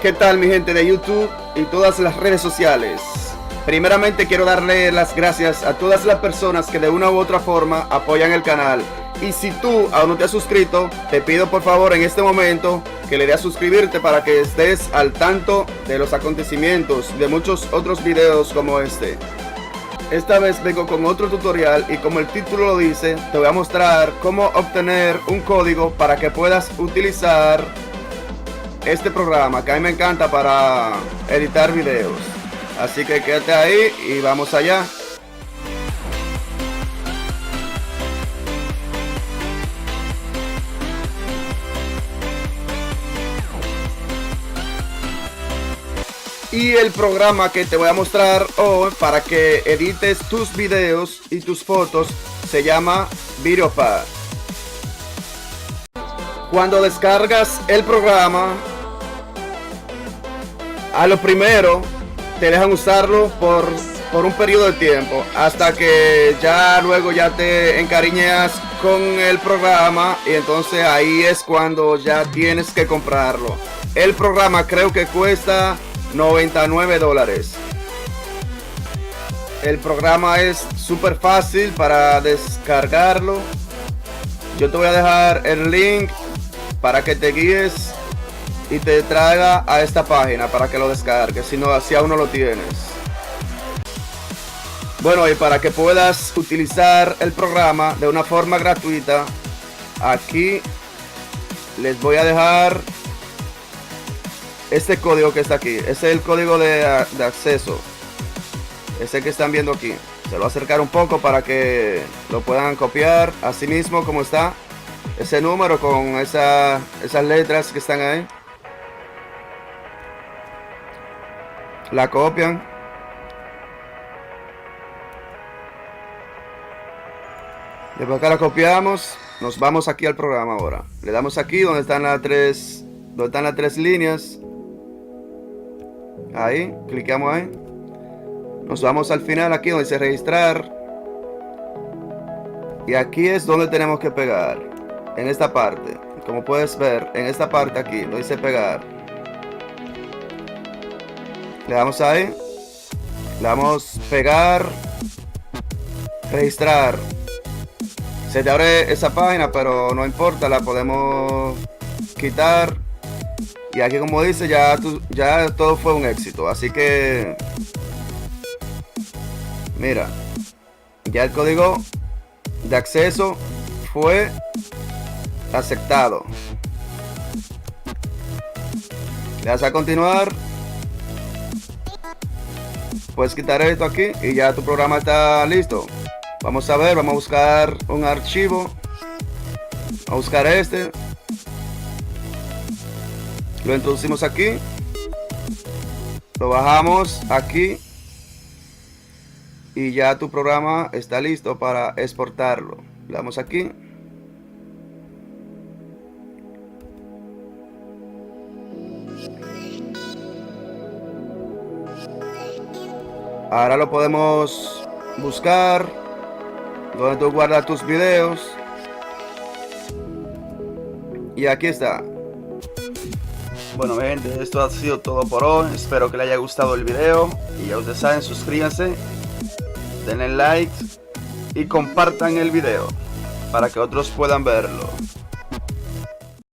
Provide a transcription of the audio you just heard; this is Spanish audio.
¿Qué tal mi gente de YouTube y todas las redes sociales? Primeramente quiero darle las gracias a todas las personas que de una u otra forma apoyan el canal. Y si tú aún no te has suscrito, te pido por favor en este momento que le des a suscribirte para que estés al tanto de los acontecimientos de muchos otros videos como este. Esta vez vengo con otro tutorial y como el título lo dice, te voy a mostrar cómo obtener un código para que puedas utilizar este programa que a mí me encanta para editar videos. Así que quédate ahí y vamos allá. Y el programa que te voy a mostrar hoy para que edites tus videos y tus fotos se llama VideoPad. Cuando descargas el programa, a lo primero te dejan usarlo por un periodo de tiempo hasta que ya luego ya te encariñas con el programa y entonces ahí es cuando ya tienes que comprarlo. El programa creo que cuesta $99. El programa es súper fácil para descargarlo. Yo te voy a dejar el link para que te guíes y te traiga a esta página para que lo descargues, si no, así aún no lo tienes. Bueno, y para que puedas utilizar el programa de una forma gratuita, aquí les voy a dejar este código que está aquí. Ese es el código de acceso, ese que están viendo aquí. Se lo voy a acercar un poco para que lo puedan copiar así mismo como está ese número con esas letras que están ahí. La copian. Después que la copiamos, nos vamos aquí al programa ahora. Le damos aquí donde están las tres líneas. Ahí, clicamos ahí. Nos vamos al final aquí donde dice registrar. Y aquí es donde tenemos que pegar. En esta parte. Como puedes ver, en esta parte aquí, donde dice pegar. Le damos ahí. Le damos pegar. Registrar. Se te abre esa página, pero no importa, la podemos quitar. Y aquí como dice, ya todo fue un éxito. Así que mira, ya el código de acceso fue aceptado. Le das a continuar. Puedes quitar esto aquí y ya tu programa está listo. Vamos a ver, vamos a buscar un archivo. Vamos a buscar este. Lo introducimos aquí. Lo bajamos aquí. Y ya tu programa está listo para exportarlo. Le damos aquí. Ahora lo podemos buscar donde tú guardas tus videos. Y aquí está. Bueno gente, esto ha sido todo por hoy. Espero que les haya gustado el video. Y ya ustedes saben, suscríbanse, denle like y compartan el video para que otros puedan verlo.